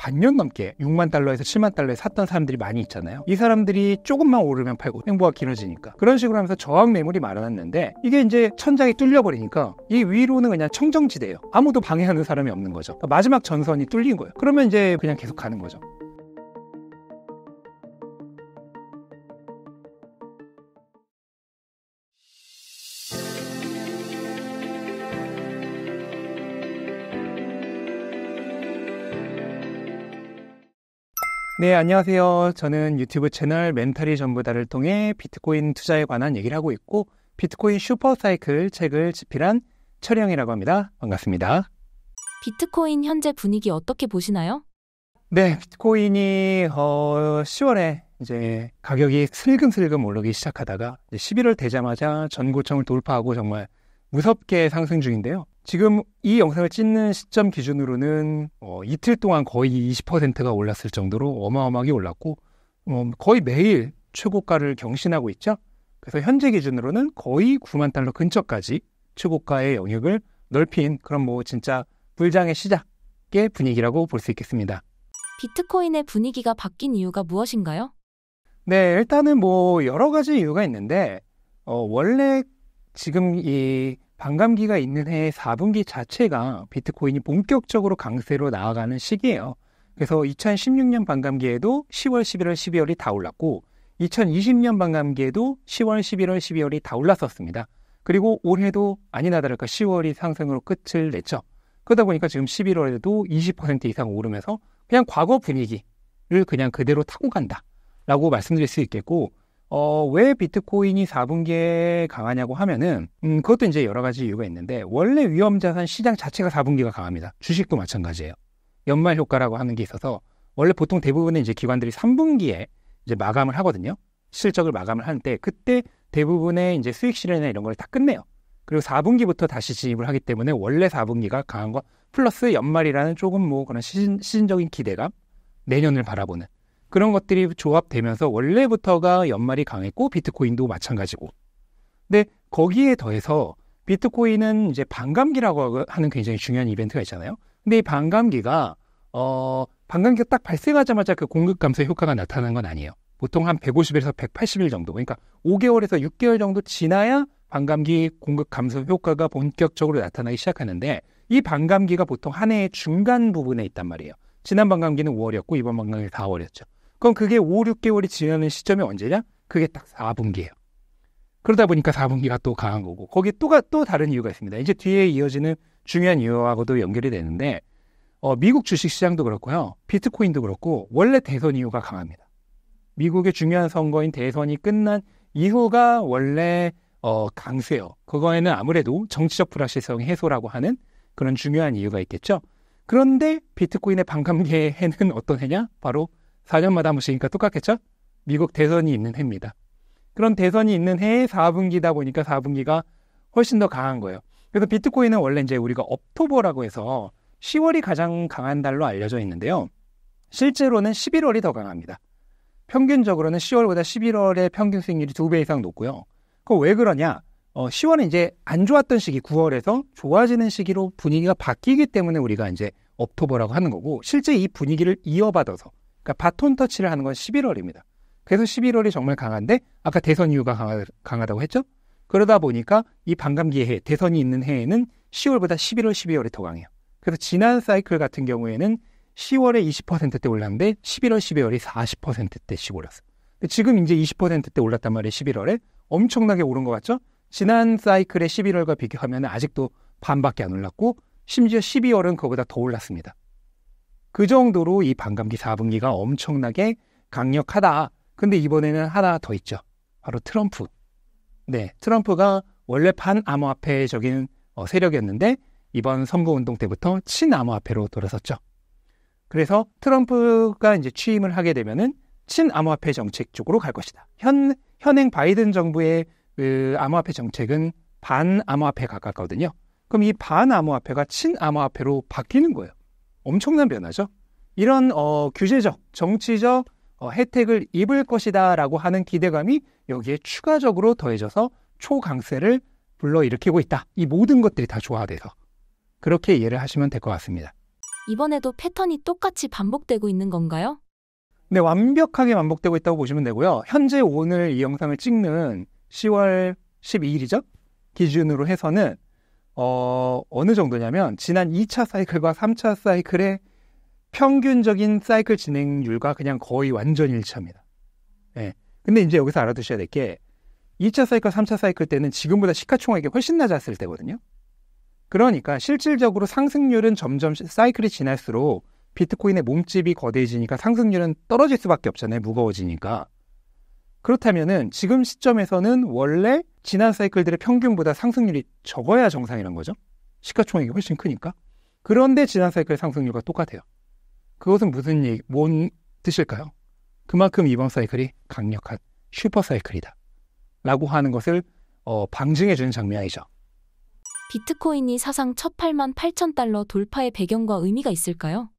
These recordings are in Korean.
반년 넘게 6만 달러에서 7만 달러에 샀던 사람들이 많이 있잖아요. 이 사람들이 조금만 오르면 팔고 행보가 길어지니까 그런 식으로 하면서 저항 매물이 많아졌는데 이게 이제 천장이 뚫려버리니까 이 위로는 그냥 청정지대예요. 아무도 방해하는 사람이 없는 거죠. 그러니까 마지막 전선이 뚫린 거예요. 그러면 이제 그냥 계속 가는 거죠. 네, 안녕하세요. 저는 유튜브 채널 멘탈이 전부다를 통해 비트코인 투자에 관한 얘기를 하고 있고 비트코인 슈퍼사이클 책을 집필한 철영이라고 합니다. 반갑습니다. 비트코인 현재 분위기 어떻게 보시나요? 네, 비트코인이 10월에 이제 가격이 슬금슬금 오르기 시작하다가 11월 되자마자 전고점을 돌파하고 정말 무섭게 상승 중인데요. 지금 이 영상을 찍는 시점 기준으로는 이틀 동안 거의 20%가 올랐을 정도로 어마어마하게 올랐고 거의 매일 최고가를 경신하고 있죠. 그래서 현재 기준으로는 거의 9만 달러 근처까지 최고가의 영역을 넓힌 그런 진짜 불장의 시작의 분위기라고 볼 수 있겠습니다. 비트코인의 분위기가 바뀐 이유가 무엇인가요? 네, 일단은 여러 가지 이유가 있는데 원래 지금 이 반감기가 있는 해의 4분기 자체가 비트코인이 본격적으로 강세로 나아가는 시기예요. 그래서 2016년 반감기에도 10월, 11월, 12월이 다 올랐고 2020년 반감기에도 10월, 11월, 12월이 다 올랐었습니다. 그리고 올해도 아니나 다를까 10월이 상승으로 끝을 냈죠. 그러다 보니까 지금 11월에도 20% 이상 오르면서 그냥 과거 분위기를 그냥 그대로 타고 간다라고 말씀드릴 수 있겠고 왜 비트코인이 4분기에 강하냐고 하면은 그것도 이제 여러 가지 이유가 있는데 원래 위험자산 시장 자체가 4분기가 강합니다. 주식도 마찬가지예요. 연말 효과라고 하는 게 있어서 원래 보통 대부분의 이제 기관들이 3분기에 이제 마감을 하거든요. 실적을 마감을 하는데 그때 대부분의 이제 수익 실현이나 이런 걸 다 끝내요. 그리고 4분기부터 다시 진입을 하기 때문에 원래 4분기가 강한 거 플러스 연말이라는 조금 그런 시즌적인 기대감, 내년을 바라보는 그런 것들이 조합되면서 원래부터가 연말이 강했고 비트코인도 마찬가지고. 근데 거기에 더해서 비트코인은 이제 반감기라고 하는 굉장히 중요한 이벤트가 있잖아요. 근데 이 반감기가 딱 발생하자마자 그 공급 감소 효과가 나타나는 건 아니에요. 보통 한 150일에서 180일 정도, 그러니까 5개월에서 6개월 정도 지나야 반감기 공급 감소 효과가 본격적으로 나타나기 시작하는데 이 반감기가 보통 한 해의 중간 부분에 있단 말이에요. 지난 반감기는 5월이었고 이번 반감기는 4월이었죠. 그럼 그게 5, 6개월이 지나는 시점이 언제냐? 그게 딱 4분기예요. 그러다 보니까 4분기가 또 강한 거고 거기에 또 다른 이유가 있습니다. 이제 뒤에 이어지는 중요한 이유하고도 연결이 되는데 미국 주식시장도 그렇고요. 비트코인도 그렇고 원래 대선 이유가 강합니다. 미국의 중요한 선거인 대선이 끝난 이후가 원래 강세요. 그거에는 아무래도 정치적 불확실성 해소라고 하는 그런 중요한 이유가 있겠죠. 그런데 비트코인의 반감기의 해는 어떤 해냐? 바로 4년마다 한 번씩이니까 똑같겠죠? 미국 대선이 있는 해입니다. 그런 대선이 있는 해의 4분기다 보니까 4분기가 훨씬 더 강한 거예요. 그래서 비트코인은 원래 이제 우리가 옥토버라고 해서 10월이 가장 강한 달로 알려져 있는데요. 실제로는 11월이 더 강합니다. 평균적으로는 10월보다 11월의 평균 수익률이 2배 이상 높고요. 그거 왜 그러냐? 10월은 이제 안 좋았던 시기 9월에서 좋아지는 시기로 분위기가 바뀌기 때문에 우리가 이제 옥토버라고 하는 거고 실제 이 분위기를 이어받아서 그러니까 바톤 터치를 하는 건 11월입니다. 그래서 11월이 정말 강한데 아까 대선 이유가 강하다고 했죠? 그러다 보니까 이 반감기의 해, 대선이 있는 해에는 10월보다 11월, 12월이 더 강해요. 그래서 지난 사이클 같은 경우에는 10월에 20%대 올랐는데 11월, 12월이 40%대씩 올랐어요. 지금 이제 20%대 올랐단 말이에요. 11월에. 엄청나게 오른 것 같죠? 지난 사이클의 11월과 비교하면 아직도 반밖에 안 올랐고 심지어 12월은 그거보다 더 올랐습니다. 그 정도로 이 반감기 4분기가 엄청나게 강력하다. 근데 이번에는 하나 더 있죠. 바로 트럼프. 네, 트럼프가 원래 반암호화폐적인 세력이었는데 이번 선거운동 때부터 친암호화폐로 돌아섰죠. 그래서 트럼프가 이제 취임을 하게 되면은 친암호화폐 정책 쪽으로 갈 것이다. 현행 바이든 정부의 그 암호화폐 정책은 반암호화폐에 가깝거든요. 그럼 이 반암호화폐가 친암호화폐로 바뀌는 거예요. 엄청난 변화죠. 이런 규제적, 정치적 혜택을 입을 것이다라고 하는 기대감이 여기에 추가적으로 더해져서 초강세를 불러일으키고 있다. 이 모든 것들이 다 조화돼서 그렇게 이해를 하시면 될 것 같습니다. 이번에도 패턴이 똑같이 반복되고 있는 건가요? 네, 완벽하게 반복되고 있다고 보시면 되고요. 현재 오늘 이 영상을 찍는 10월 12일이죠? 기준으로 해서는 어느 정도냐면 지난 2차 사이클과 3차 사이클의 평균적인 사이클 진행률과 그냥 거의 완전 일치합니다. 네. 근데 이제 여기서 알아두셔야 될 게 2차 사이클, 3차 사이클 때는 지금보다 시가총액이 훨씬 낮았을 때거든요. 그러니까 실질적으로 상승률은 점점 사이클이 지날수록 비트코인의 몸집이 거대해지니까 상승률은 떨어질 수밖에 없잖아요. 무거워지니까. 그렇다면은 지금 시점에서는 원래 지난 사이클들의 평균보다 상승률이 적어야 정상이란 거죠. 시가총액이 훨씬 크니까. 그런데 지난 사이클의 상승률과 똑같아요. 그것은 뭔 뜻일까요? 그만큼 이번 사이클이 강력한 슈퍼 사이클이다 라고 하는 것을 방증해주는 장면이죠. 비트코인이 사상 첫 88,000달러 돌파의 배경과 의미가 있을까요?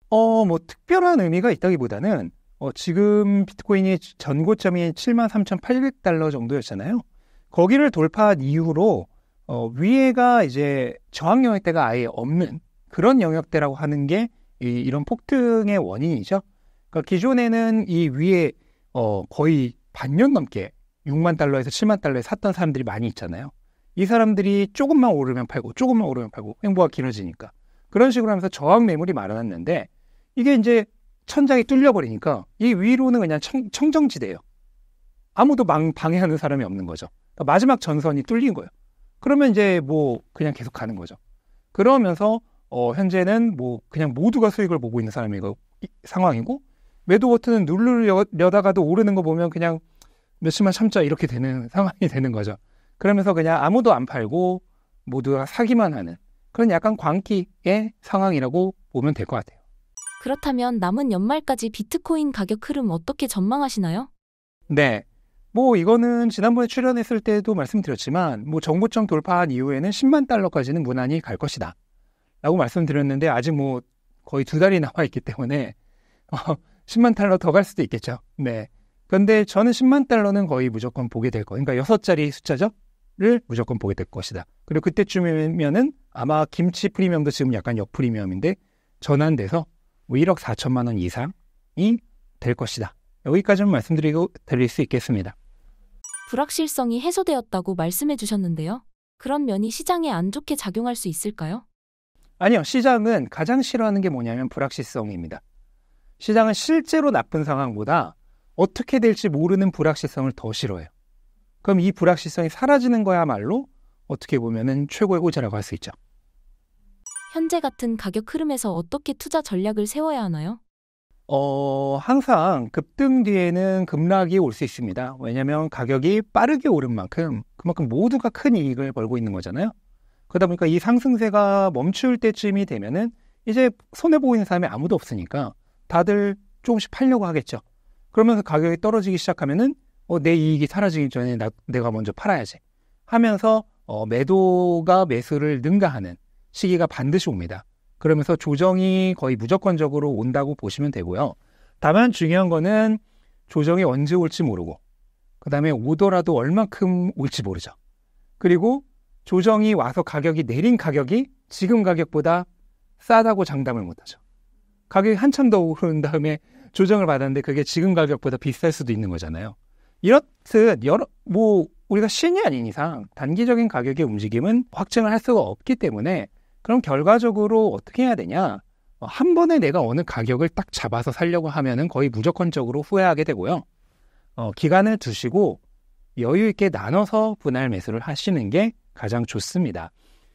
뭐 특별한 의미가 있다기보다는 지금 비트코인이 전고점이 73,800달러 정도였잖아요. 거기를 돌파한 이후로 위에가 이제 저항 영역대가 아예 없는 그런 영역대라고 하는 게 이런 폭등의 원인이죠. 그러니까 기존에는 이 위에 거의 반년 넘게 6만 달러에서 7만 달러에 샀던 사람들이 많이 있잖아요. 이 사람들이 조금만 오르면 팔고 조금만 오르면 팔고 횡보가 길어지니까 그런 식으로 하면서 저항 매물이 많아졌는데 이게 이제 천장이 뚫려버리니까 이 위로는 그냥 청정지대예요. 아무도 방해하는 사람이 없는 거죠. 그러니까 마지막 전선이 뚫린 거예요. 그러면 이제 뭐 그냥 계속 가는 거죠. 그러면서 현재는 뭐 그냥 모두가 수익을 보고 있는 상황이고 매도 버튼은 누르려다가도 오르는 거 보면 그냥 며칠만 참자 이렇게 되는 상황이 되는 거죠. 그러면서 그냥 아무도 안 팔고 모두가 사기만 하는 그런 약간 광기의 상황이라고 보면 될 것 같아요. 그렇다면 남은 연말까지 비트코인 가격 흐름 어떻게 전망하시나요? 네. 뭐 이거는 지난번에 출연했을 때도 말씀드렸지만 뭐 정고점 돌파한 이후에는 10만 달러까지는 무난히 갈 것이다 라고 말씀드렸는데 아직 뭐 거의 2달이 남아 있기 때문에 10만 달러 더 갈 수도 있겠죠. 네. 그런데 저는 10만 달러는 거의 무조건 보게 될 거예요. 그러니까 6자리 숫자죠? 를 무조건 보게 될 것이다. 그리고 그때쯤이면은 아마 김치 프리미엄도 지금 약간 역프리미엄인데 전환돼서 뭐 1억 4천만 원 이상이 될 것이다. 여기까지는 드릴 수 있겠습니다. 불확실성이 해소되었다고 말씀해 주셨는데요. 그런 면이 시장에 안 좋게 작용할 수 있을까요? 아니요. 시장은 가장 싫어하는 게 뭐냐면 불확실성입니다. 시장은 실제로 나쁜 상황보다 어떻게 될지 모르는 불확실성을 더 싫어해요. 그럼 이 불확실성이 사라지는 거야말로 어떻게 보면은 최고의 호재라고 할 수 있죠. 현재 같은 가격 흐름에서 어떻게 투자 전략을 세워야 하나요? 항상 급등 뒤에는 급락이 올 수 있습니다. 왜냐하면 가격이 빠르게 오른 만큼 그만큼 모두가 큰 이익을 벌고 있는 거잖아요. 그러다 보니까 이 상승세가 멈출 때쯤이 되면은 이제 손해보고 있는 사람이 아무도 없으니까 다들 조금씩 팔려고 하겠죠. 그러면서 가격이 떨어지기 시작하면은 내 이익이 사라지기 전에 내가 먼저 팔아야지 하면서 매도가 매수를 능가하는 시기가 반드시 옵니다. 그러면서 조정이 거의 무조건적으로 온다고 보시면 되고요. 다만 중요한 거는 조정이 언제 올지 모르고 그 다음에 오더라도 얼만큼 올지 모르죠. 그리고 조정이 와서 가격이 내린 가격이 지금 가격보다 싸다고 장담을 못하죠. 가격이 한참 더 오른 다음에 조정을 받았는데 그게 지금 가격보다 비쌀 수도 있는 거잖아요. 이렇듯 우리가 신이 아닌 이상 단기적인 가격의 움직임은 확증을 할 수가 없기 때문에 그럼 결과적으로 어떻게 해야 되냐? 한 번에 내가 어느 가격을 딱 잡아서 살려고 하면은 거의 무조건적으로 후회하게 되고요. 기간을 두시고 여유 있게 나눠서 분할 매수를 하시는 게 가장 좋습니다.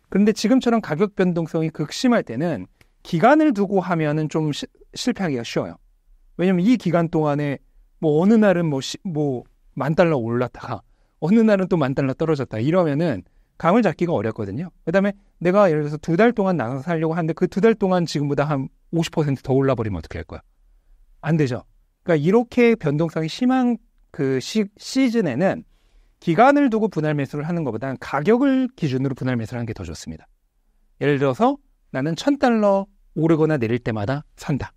그런데 지금처럼 가격 변동성이 극심할 때는 기간을 두고 하면은 좀 실패하기가 쉬워요. 왜냐면 이 기간 동안에 뭐 어느 날은 뭐 10,000달러 올랐다가 어느 날은 또 10,000달러 떨어졌다 이러면은 감을 잡기가 어렵거든요. 그다음에 내가 예를 들어서 2달 동안 나눠서 살려고 하는데 그 2달 동안 지금보다 한 50% 더 올라버리면 어떻게 할 거야? 안 되죠. 그러니까 이렇게 변동성이 심한 그 시즌에는 기간을 두고 분할 매수를 하는 것보다는 가격을 기준으로 분할 매수를 하는 게 더 좋습니다. 예를 들어서 나는 1,000달러 오르거나 내릴 때마다 산다.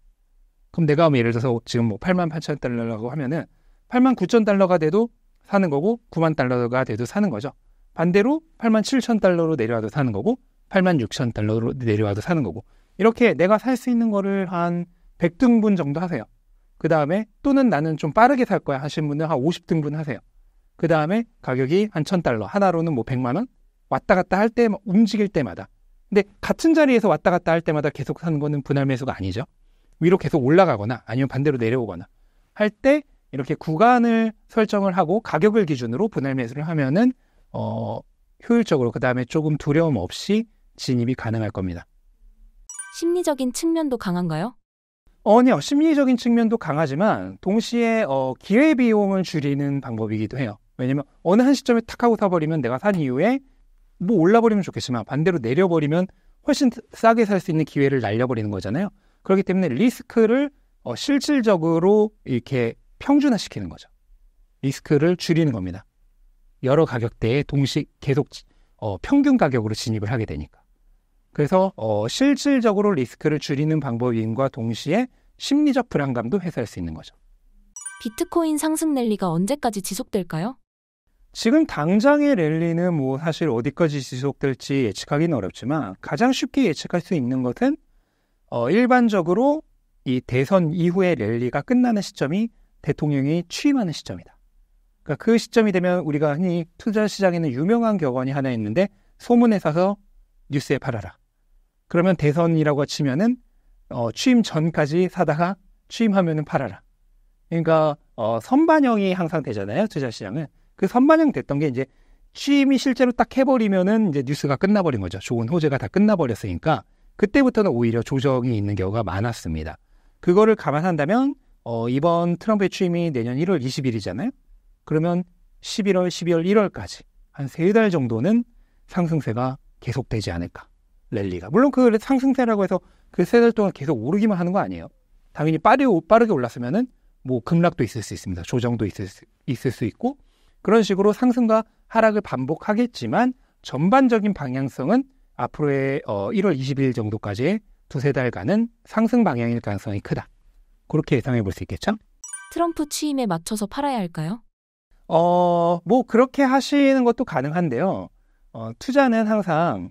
그럼 내가 예를 들어서 지금 뭐 88,000달러라고 하면은 89,000달러가 돼도 사는 거고 90,000달러가 돼도 사는 거죠. 반대로 87,000달러로 내려와도 사는 거고 86,000달러로 내려와도 사는 거고 이렇게 내가 살 수 있는 거를 한 100등분 정도 하세요. 그 다음에 또는 나는 좀 빠르게 살 거야 하시는 분은 한 50등분 하세요. 그 다음에 가격이 한 $1,000, 하나로는 뭐 100만 원? 왔다 갔다 할 때, 움직일 때마다. 근데 같은 자리에서 왔다 갔다 할 때마다 계속 사는 거는 분할 매수가 아니죠. 위로 계속 올라가거나 아니면 반대로 내려오거나 할 때 이렇게 구간을 설정을 하고 가격을 기준으로 분할 매수를 하면은 효율적으로 그 다음에 조금 두려움 없이 진입이 가능할 겁니다. 심리적인 측면도 강한가요? 아니요. 심리적인 측면도 강하지만 동시에 기회비용을 줄이는 방법이기도 해요. 왜냐면 어느 한 시점에 탁 하고 사버리면 내가 산 이후에 뭐 올라버리면 좋겠지만 반대로 내려버리면 훨씬 싸게 살 수 있는 기회를 날려버리는 거잖아요. 그렇기 때문에 리스크를 실질적으로 이렇게 평준화시키는 거죠. 리스크를 줄이는 겁니다. 여러 가격대에 동시 계속 평균 가격으로 진입을 하게 되니까. 그래서 실질적으로 리스크를 줄이는 방법인과 동시에 심리적 불안감도 해소할 수 있는 거죠. 비트코인 상승 랠리가 언제까지 지속될까요? 지금 당장의 랠리는 뭐 사실 어디까지 지속될지 예측하기는 어렵지만 가장 쉽게 예측할 수 있는 것은 일반적으로 이 대선 이후의 랠리가 끝나는 시점이 대통령이 취임하는 시점이다. 그러니까 그 시점이 되면 우리가 흔히 투자 시장에는 유명한 격언이 하나 있는데 소문에 사서 뉴스에 팔아라. 그러면 대선이라고 치면은 취임 전까지 사다가 취임하면은 팔아라. 그러니까 선반영이 항상 되잖아요. 투자 시장은. 그 선반영 됐던 게 이제 취임이 실제로 딱 해버리면은 이제 뉴스가 끝나버린 거죠. 좋은 호재가 다 끝나버렸으니까 그때부터는 오히려 조정이 있는 경우가 많았습니다. 그거를 감안한다면 이번 트럼프의 취임이 내년 1월 20일이잖아요. 그러면 11월, 12월, 1월까지 한 3달 정도는 상승세가 계속되지 않을까. 랠리가. 물론 그 상승세라고 해서 그 3달 동안 계속 오르기만 하는 거 아니에요. 당연히 빠르게 올랐으면은 뭐 급락도 있을 수 있습니다. 조정도 있을 수 있고 그런 식으로 상승과 하락을 반복하겠지만 전반적인 방향성은 앞으로의 1월 20일 정도까지의 2-3달간은 상승 방향일 가능성이 크다. 그렇게 예상해 볼 수 있겠죠? 트럼프 취임에 맞춰서 팔아야 할까요? 뭐 그렇게 하시는 것도 가능한데요. 투자는 항상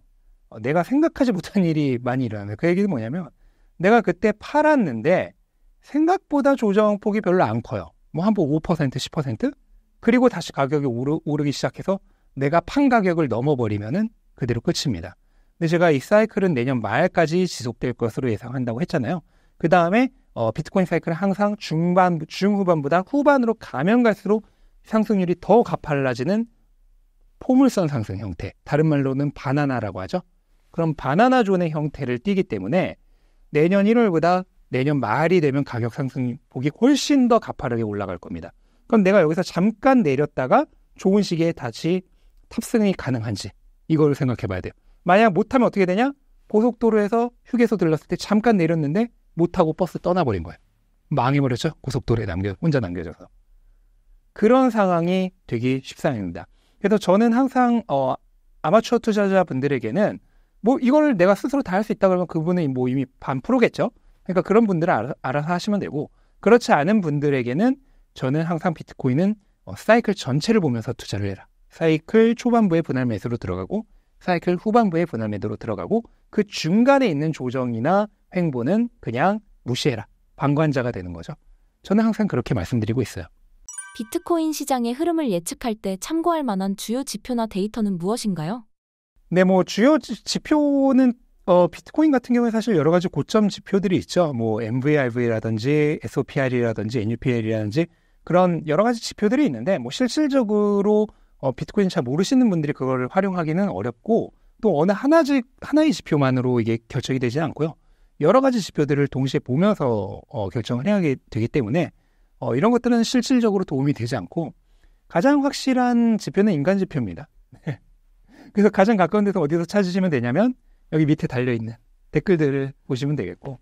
내가 생각하지 못한 일이 많이 일어나요. 그 얘기는 뭐냐면 내가 그때 팔았는데 생각보다 조정폭이 별로 안 커요. 뭐 한 번 5%, 10%? 그리고 다시 가격이 오르기 시작해서 내가 판 가격을 넘어버리면은 그대로 끝입니다. 근데 제가 이 사이클은 내년 말까지 지속될 것으로 예상한다고 했잖아요. 그 다음에 비트코인 사이클은 항상 중후반보다 후반으로 가면 갈수록 상승률이 더 가팔라지는 포물선 상승 형태, 다른 말로는 바나나라고 하죠. 그럼 바나나 존의 형태를 띠기 때문에 내년 1월보다 내년 말이 되면 가격 상승폭이 훨씬 더 가파르게 올라갈 겁니다. 그럼 내가 여기서 잠깐 내렸다가 좋은 시기에 다시 탑승이 가능한지 이걸 생각해 봐야 돼요. 만약 못하면 어떻게 되냐? 고속도로에서 휴게소 들렀을 때 잠깐 내렸는데 못하고 버스 떠나버린 거예요. 망해버렸죠? 고속도로에 혼자 남겨져서. 그런 상황이 되기 십상입니다. 그래서 저는 항상 아마추어 투자자분들에게는 뭐 이걸 내가 스스로 다 할 수 있다 그러면 그분은 뭐 이미 반 프로겠죠. 그러니까 그런 분들은 알아서 하시면 되고 그렇지 않은 분들에게는 저는 항상 비트코인은 사이클 전체를 보면서 투자를 해라. 사이클 초반부에 분할 매수로 들어가고 사이클 후반부에 분할 매도로 들어가고 그 중간에 있는 조정이나 횡보는 그냥 무시해라. 방관자가 되는 거죠. 저는 항상 그렇게 말씀드리고 있어요. 비트코인 시장의 흐름을 예측할 때 참고할 만한 주요 지표나 데이터는 무엇인가요? 네, 뭐 주요 지표는 비트코인 같은 경우에 사실 여러 가지 고점 지표들이 있죠. 뭐 MVRV라든지 SOPR이라든지 NUPL이라든지 그런 여러 가지 지표들이 있는데 뭐 실질적으로 비트코인 잘 모르시는 분들이 그걸 활용하기는 어렵고 또 어느 하나의 지표만으로 이게 결정이 되지 않고요. 여러 가지 지표들을 동시에 보면서 결정을 해야 되기 때문에 이런 것들은 실질적으로 도움이 되지 않고 가장 확실한 지표는 인간 지표입니다. 그래서 가장 가까운 데서 어디서 찾으시면 되냐면 여기 밑에 달려있는 댓글들을 보시면 되겠고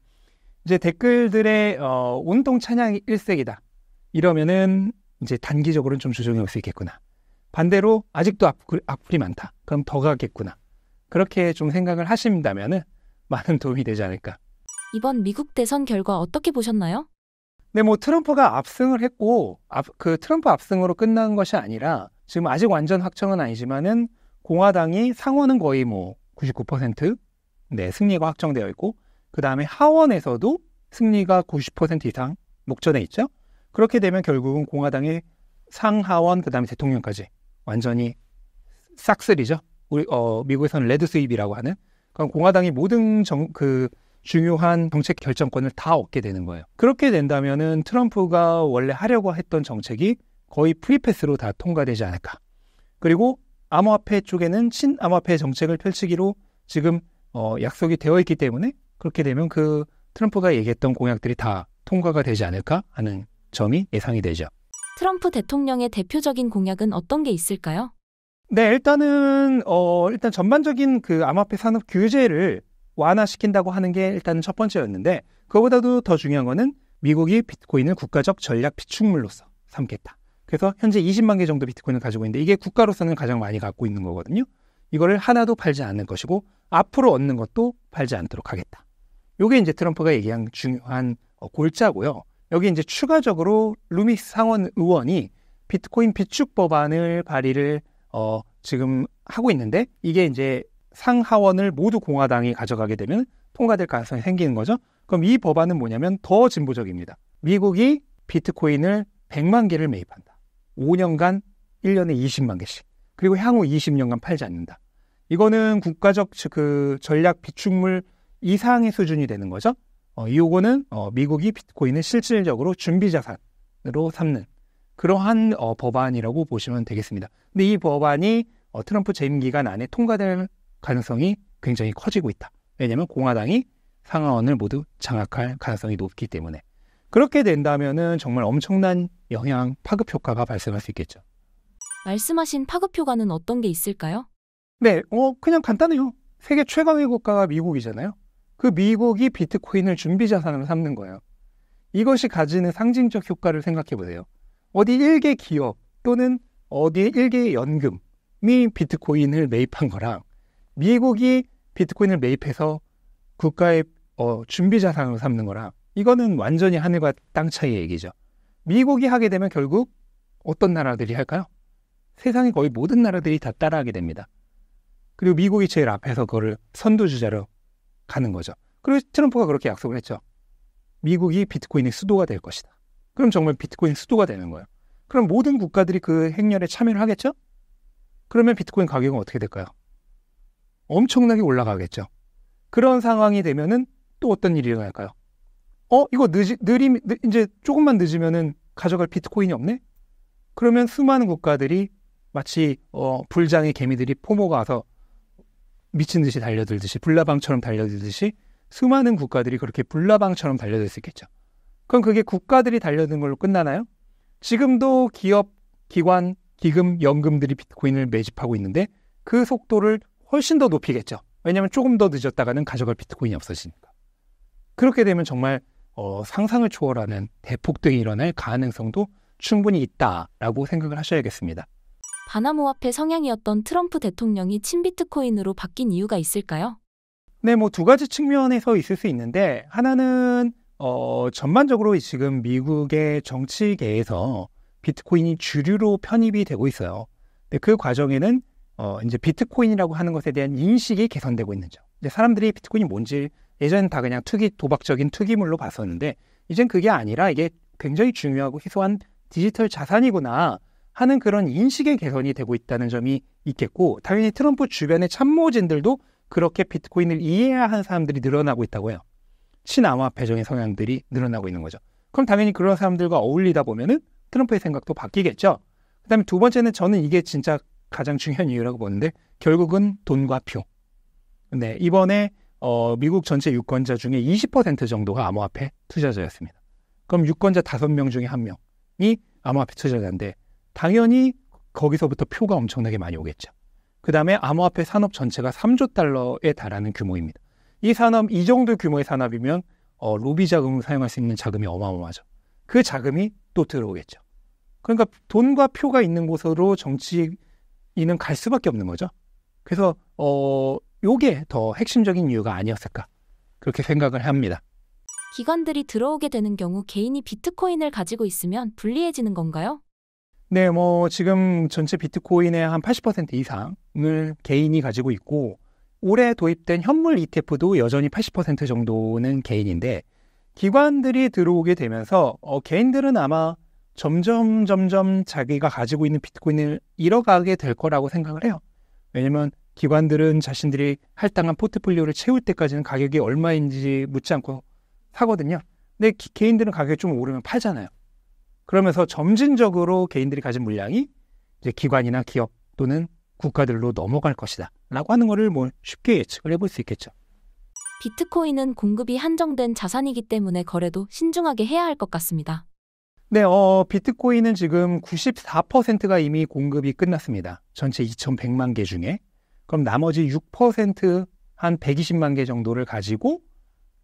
이제 댓글들의 온통 찬양이 일색이다. 이러면은 이제 단기적으로는 좀 조정이 올 수 있겠구나. 반대로 아직도 악플이 많다. 그럼 더 가겠구나. 그렇게 좀 생각을 하신다면은 많은 도움이 되지 않을까. 이번 미국 대선 결과 어떻게 보셨나요? 네, 뭐 트럼프가 압승을 했고 그 트럼프 압승으로 끝난 것이 아니라 지금 아직 완전 확정은 아니지만은 공화당이 상원은 거의 뭐 99% 네, 승리가 확정되어 있고 그 다음에 하원에서도 승리가 90% 이상 목전에 있죠. 그렇게 되면 결국은 공화당의 상하원 그 다음에 대통령까지 완전히 싹쓸이죠. 미국에서는 레드 스윕이라고 하는, 그럼 공화당이 모든 중요한 정책 결정권을 다 얻게 되는 거예요. 그렇게 된다면은 트럼프가 원래 하려고 했던 정책이 거의 프리패스로 다 통과되지 않을까. 그리고 암호화폐 쪽에는 친암호화폐 정책을 펼치기로 지금 약속이 되어 있기 때문에 그렇게 되면 그 트럼프가 얘기했던 공약들이 다 통과가 되지 않을까 하는 점이 예상이 되죠. 트럼프 대통령의 대표적인 공약은 어떤 게 있을까요? 네, 일단 전반적인 그 암호화폐 산업 규제를 완화시킨다고 하는 게 일단 첫 번째였는데, 그거보다도 더 중요한 거는 미국이 비트코인을 국가적 전략 비축물로서 삼겠다. 그래서 현재 20만 개 정도 비트코인을 가지고 있는데 이게 국가로서는 가장 많이 갖고 있는 거거든요. 이거를 하나도 팔지 않을 것이고 앞으로 얻는 것도 팔지 않도록 하겠다. 이게 이제 트럼프가 얘기한 중요한 골자고요. 여기 이제 추가적으로 루미스 상원 의원이 비트코인 비축 법안을 발의를 지금 하고 있는데, 이게 이제 상하원을 모두 공화당이 가져가게 되면 통과될 가능성이 생기는 거죠. 그럼 이 법안은 뭐냐면 더 진보적입니다. 미국이 비트코인을 100만 개를 매입한다. 5년간 1년에 20만 개씩. 그리고 향후 20년간 팔지 않는다. 이거는 국가적 그 전략 비축물 이상의 수준이 되는 거죠. 이거는 미국이 비트코인을 실질적으로 준비자산으로 삼는 그러한 법안이라고 보시면 되겠습니다. 근데 이 법안이 트럼프 재임 기간 안에 통과될 가능성이 굉장히 커지고 있다. 왜냐하면 공화당이 상하원을 모두 장악할 가능성이 높기 때문에. 그렇게 된다면은 정말 엄청난 영향, 파급 효과가 발생할 수 있겠죠. 말씀하신 파급 효과는 어떤 게 있을까요? 네, 그냥 간단해요. 세계 최강의 국가가 미국이잖아요. 그 미국이 비트코인을 준비자산으로 삼는 거예요. 이것이 가지는 상징적 효과를 생각해 보세요. 어디 일개 기업 또는 어디 일개 연금이 비트코인을 매입한 거랑 미국이 비트코인을 매입해서 국가의 준비자산으로 삼는 거랑 이거는 완전히 하늘과 땅 차이의 얘기죠. 미국이 하게 되면 결국 어떤 나라들이 할까요? 세상의 거의 모든 나라들이 다 따라하게 됩니다. 그리고 미국이 제일 앞에서 그거를 선두주자로 가는 거죠. 그리고 트럼프가 그렇게 약속을 했죠. 미국이 비트코인의 수도가 될 것이다. 그럼 정말 비트코인 수도가 되는 거예요. 그럼 모든 국가들이 그 행렬에 참여를 하겠죠? 그러면 비트코인 가격은 어떻게 될까요? 엄청나게 올라가겠죠. 그런 상황이 되면은 또 어떤 일이 일어날까요? 이거 이제 조금만 늦으면은 가져갈 비트코인이 없네? 그러면 수많은 국가들이 마치 불장의 개미들이 포모가 와서 미친 듯이 달려들듯이, 불나방처럼 달려들듯이 수많은 국가들이 그렇게 불나방처럼 달려들 수 있겠죠. 그럼 그게 국가들이 달려드는 걸로 끝나나요? 지금도 기업, 기관, 기금, 연금들이 비트코인을 매집하고 있는데 그 속도를 훨씬 더 높이겠죠. 왜냐하면 조금 더 늦었다가는 가져갈 비트코인이 없어지니까. 그렇게 되면 정말 상상을 초월하는 대폭등이 일어날 가능성도 충분히 있다라고 생각을 하셔야겠습니다. 반암호화폐 성향이었던 트럼프 대통령이 친비트코인으로 바뀐 이유가 있을까요? 네, 뭐 두 가지 측면에서 있을 수 있는데, 하나는 전반적으로 지금 미국의 정치계에서 비트코인이 주류로 편입이 되고 있어요. 근데 그 과정에는 이제 비트코인이라고 하는 것에 대한 인식이 개선되고 있는 점. 이제 사람들이 비트코인이 뭔지 예전엔 다 그냥 도박적인 투기물로 봤었는데, 이젠 그게 아니라 이게 굉장히 중요하고 희소한 디지털 자산이구나 하는 그런 인식의 개선이 되고 있다는 점이 있겠고, 당연히 트럼프 주변의 참모진들도 그렇게 비트코인을 이해해야 하는 사람들이 늘어나고 있다고 해요. 친암호화폐적인 성향들이 늘어나고 있는 거죠. 그럼 당연히 그런 사람들과 어울리다 보면은 트럼프의 생각도 바뀌겠죠. 그 다음에 두 번째는 저는 이게 진짜 가장 중요한 이유라고 보는데, 결국은 돈과 표. 네, 이번에 미국 전체 유권자 중에 20% 정도가 암호화폐 투자자였습니다. 그럼 유권자 5명 중에 1명이 암호화폐 투자자인데 당연히 거기서부터 표가 엄청나게 많이 오겠죠. 그 다음에 암호화폐 산업 전체가 3조 달러에 달하는 규모입니다. 이 정도 규모의 산업이면 로비 자금을 사용할 수 있는 자금이 어마어마하죠. 그 자금이 또 들어오겠죠. 그러니까 돈과 표가 있는 곳으로 정치인은 갈 수밖에 없는 거죠. 그래서 요게 더 핵심적인 이유가 아니었을까, 그렇게 생각을 합니다. 기관들이 들어오게 되는 경우 개인이 비트코인을 가지고 있으면 불리해지는 건가요? 네, 뭐 지금 전체 비트코인의 한 80% 이상을 개인이 가지고 있고, 올해 도입된 현물 ETF도 여전히 80% 정도는 개인인데 기관들이 들어오게 되면서 개인들은 아마 점점 자기가 가지고 있는 비트코인을 잃어가게 될 거라고 생각을 해요. 왜냐면 기관들은 자신들이 할당한 포트폴리오를 채울 때까지는 가격이 얼마인지 묻지 않고 사거든요. 근데 개인들은 가격이 좀 오르면 팔잖아요. 그러면서 점진적으로 개인들이 가진 물량이 이제 기관이나 기업 또는 국가들로 넘어갈 것이다 라고 하는 거를 뭐 쉽게 예측을 해볼 수 있겠죠. 비트코인은 공급이 한정된 자산이기 때문에 거래도 신중하게 해야 할 것 같습니다. 네, 비트코인은 지금 94%가 이미 공급이 끝났습니다. 전체 2,100만 개 중에. 그럼 나머지 6% 한 120만 개 정도를 가지고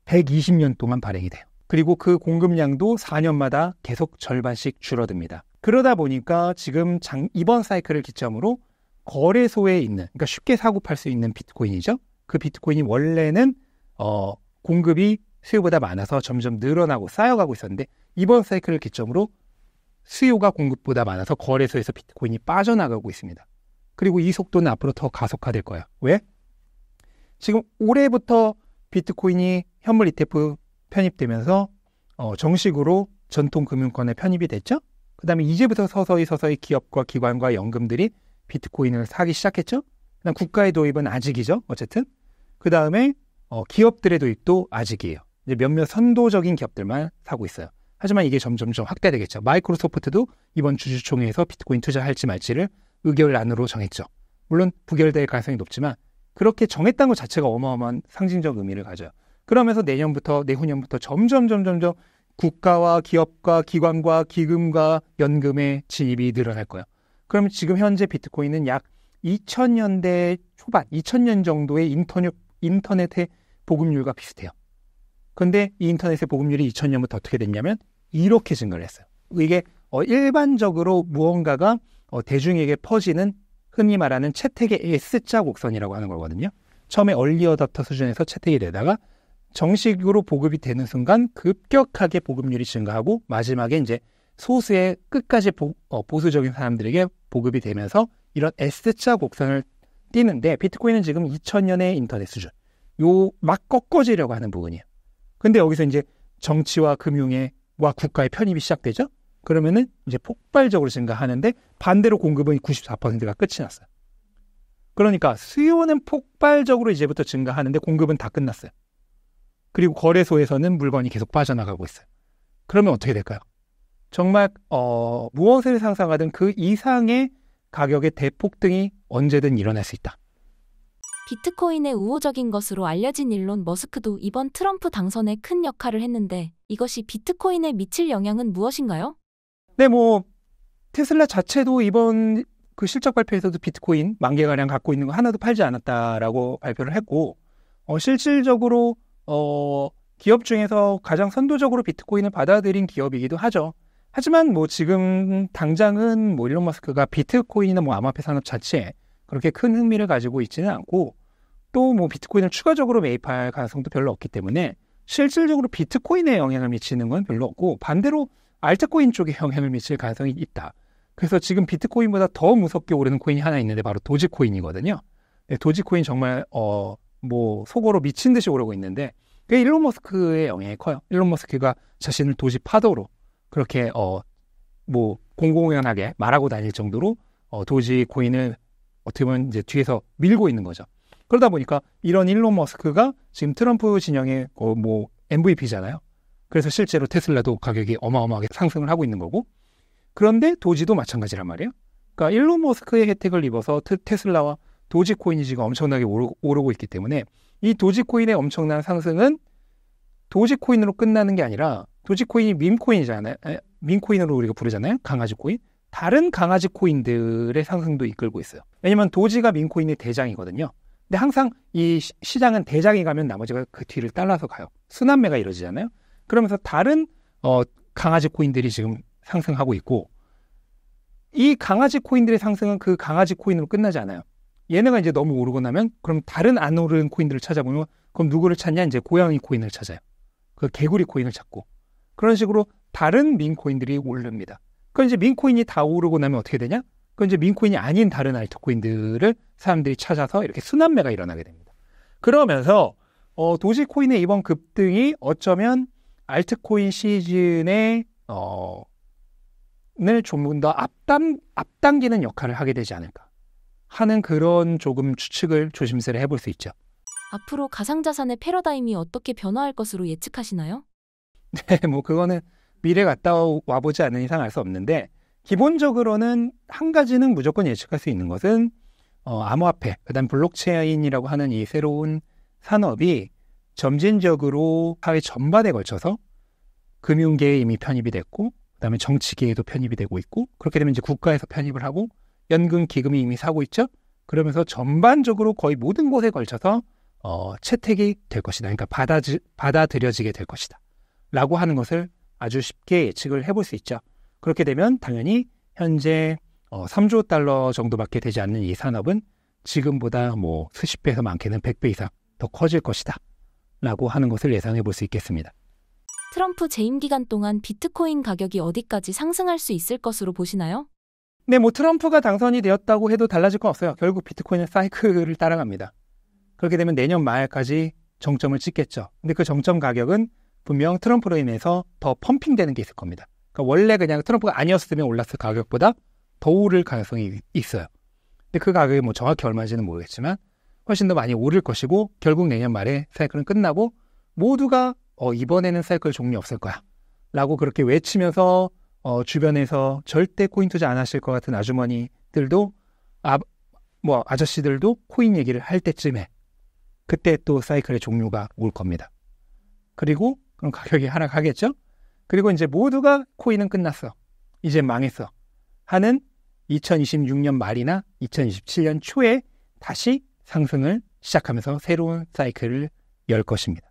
120년 동안 발행이 돼요. 그리고 그 공급량도 4년마다 계속 절반씩 줄어듭니다. 그러다 보니까 지금 이번 사이클을 기점으로 거래소에 있는, 그러니까 쉽게 사고 팔 수 있는 비트코인이죠. 그 비트코인이 원래는 공급이 수요보다 많아서 점점 늘어나고 쌓여가고 있었는데 이번 사이클을 기점으로 수요가 공급보다 많아서 거래소에서 비트코인이 빠져나가고 있습니다. 그리고 이 속도는 앞으로 더 가속화될 거예요. 왜? 지금 올해부터 비트코인이 현물 ETF 편입되면서 정식으로 전통금융권에 편입이 됐죠. 그 다음에 이제부터 서서히 기업과 기관과 연금들이 비트코인을 사기 시작했죠. 그다음 국가의 도입은 아직이죠. 어쨌든 그 다음에 기업들의 도입도 아직이에요. 이제 몇몇 선도적인 기업들만 사고 있어요. 하지만 이게 점점 확대되겠죠. 마이크로소프트도 이번 주주총회에서 비트코인 투자할지 말지를 의결안으로 정했죠. 물론 부결될 가능성이 높지만 그렇게 정했다는 것 자체가 어마어마한 상징적 의미를 가져요. 그러면서 내후년부터 점점 국가와 기업과 기관과 기금과 연금의 진입이 늘어날 거예요. 그러면 지금 현재 비트코인은 약 2000년대 초반, 2000년 정도의 인터넷의 보급률과 비슷해요. 그런데 이 인터넷의 보급률이 2000년부터 어떻게 됐냐면 이렇게 증가를 했어요. 이게 일반적으로 무언가가 대중에게 퍼지는 흔히 말하는 채택의 S자 곡선이라고 하는 거거든요. 처음에 얼리 어답터 수준에서 채택이 되다가 정식으로 보급이 되는 순간 급격하게 보급률이 증가하고 마지막에 이제 소수의 끝까지 보수적인 사람들에게 보급이 되면서 이런 S자 곡선을 띄는데 비트코인은 지금 2000년의 인터넷 수준 요 막 꺾어지려고 하는 부분이에요. 근데 여기서 이제 정치와 금융과 국가의 편입이 시작되죠. 그러면은 이제 폭발적으로 증가하는데 반대로 공급은 94%가 끝이 났어요. 그러니까 수요는 폭발적으로 이제부터 증가하는데 공급은 다 끝났어요. 그리고 거래소에서는 물건이 계속 빠져나가고 있어요. 그러면 어떻게 될까요? 정말 무엇을 상상하든 그 이상의 가격의 대폭등이 언제든 일어날 수 있다. 비트코인의 우호적인 것으로 알려진 일론 머스크도 이번 트럼프 당선에 큰 역할을 했는데 이것이 비트코인에 미칠 영향은 무엇인가요? 네, 테슬라 자체도 이번 그 실적 발표에서도 비트코인 10,000개가량 갖고 있는 거 하나도 팔지 않았다라고 발표를 했고 실질적으로 기업 중에서 가장 선도적으로 비트코인을 받아들인 기업이기도 하죠. 하지만 지금 당장은 일론 머스크가 비트코인이나 암호화폐 산업 자체에 그렇게 큰 흥미를 가지고 있지는 않고 또 비트코인을 추가적으로 매입할 가능성도 별로 없기 때문에 실질적으로 비트코인에 영향을 미치는 건 별로 없고 반대로 알트코인 쪽에 영향을 미칠 가능성이 있다. 그래서 지금 비트코인보다 더 무섭게 오르는 코인이 하나 있는데 바로 도지코인이거든요. 네, 도지코인 정말 속어로 미친 듯이 오르고 있는데 그게 일론 머스크의 영향이 커요. 일론 머스크가 자신을 도지 파도로 그렇게 공공연하게 말하고 다닐 정도로 도지코인을 어떻게 보면 이제 뒤에서 밀고 있는 거죠. 그러다 보니까 이런 일론 머스크가 지금 트럼프 진영의 MVP잖아요. 그래서 실제로 테슬라도 가격이 어마어마하게 상승을 하고 있는 거고 그런데 도지도 마찬가지란 말이에요. 그러니까 일론 머스크의 혜택을 입어서 테슬라와 도지코인이 지금 엄청나게 오르고 있기 때문에 이 도지코인의 엄청난 상승은 도지코인으로 끝나는 게 아니라 도지코인이 밈코인이잖아요. 밈코인으로 우리가 부르잖아요. 강아지 코인. 다른 강아지 코인들의 상승도 이끌고 있어요. 왜냐면 도지가 밈코인의 대장이거든요. 근데 항상 이 시장은 대장이 가면 나머지가 그 뒤를 따라서 가요. 순환매가 이루어지잖아요. 그러면서 다른 강아지 코인들이 지금 상승하고 있고 이 강아지 코인들의 상승은 그 강아지 코인으로 끝나지 않아요. 얘네가 이제 너무 오르고 나면 그럼 다른 안 오르는 코인들을 찾아보면 그럼 누구를 찾냐? 이제 고양이 코인을 찾아요. 그 개구리 코인을 찾고 그런 식으로 다른 밈코인들이 오릅니다. 그럼 이제 밈코인이 다 오르고 나면 어떻게 되냐? 그럼 이제 밈코인이 아닌 다른 알트코인들을 사람들이 찾아서 이렇게 순환매가 일어나게 됩니다. 그러면서 도지코인의 이번 급등이 어쩌면 알트코인 시즌에 를 좀 더 앞당기는 역할을 하게 되지 않을까 하는 그런 조금 추측을 조심스레 해볼 수 있죠. 앞으로 가상자산의 패러다임이 어떻게 변화할 것으로 예측하시나요? 네, 뭐 그거는 미래 갔다 와보지 않는 이상 알 수 없는데 기본적으로는 한 가지는 무조건 예측할 수 있는 것은 암호화폐, 그다음 블록체인이라고 하는 이 새로운 산업이 점진적으로 사회 전반에 걸쳐서 금융계에 이미 편입이 됐고 그다음에 정치계에도 편입이 되고 있고 그렇게 되면 이제 국가에서 편입을 하고 연금 기금이 이미 사고 있죠. 그러면서 전반적으로 거의 모든 곳에 걸쳐서 채택이 될 것이다. 그러니까 받아들여지게 될 것이다. 라고 하는 것을 아주 쉽게 예측을 해볼 수 있죠. 그렇게 되면 당연히 현재 3조 달러 정도밖에 되지 않는 이 산업은 지금보다 뭐 수십 배에서 많게는 100배 이상 더 커질 것이다. 라고 하는 것을 예상해 볼 수 있겠습니다. 트럼프 재임 기간 동안 비트코인 가격이 어디까지 상승할 수 있을 것으로 보시나요? 네, 뭐 트럼프가 당선이 되었다고 해도 달라질 건 없어요. 결국 비트코인은 사이클을 따라갑니다. 그렇게 되면 내년 말까지 정점을 찍겠죠. 근데 그 정점 가격은 분명 트럼프로 인해서 더 펌핑되는 게 있을 겁니다. 그러니까 원래 그냥 트럼프가 아니었으면 올랐을 가격보다 더 오를 가능성이 있어요. 근데 그 가격이 뭐 정확히 얼마인지는 모르겠지만 훨씬 더 많이 오를 것이고 결국 내년 말에 사이클은 끝나고 모두가 이번에는 사이클 종료 없을 거야 라고 그렇게 외치면서 주변에서 절대 코인 투자 안 하실 것 같은 아주머니들도 아저씨들도 코인 얘기를 할 때쯤에 그때 또 사이클의 종료가 올 겁니다. 그리고 그럼 가격이 하락하겠죠? 그리고 이제 모두가 코인은 끝났어. 이제 망했어. 하는 2026년 말이나 2027년 초에 다시 상승을 시작하면서 새로운 사이클을 열 것입니다.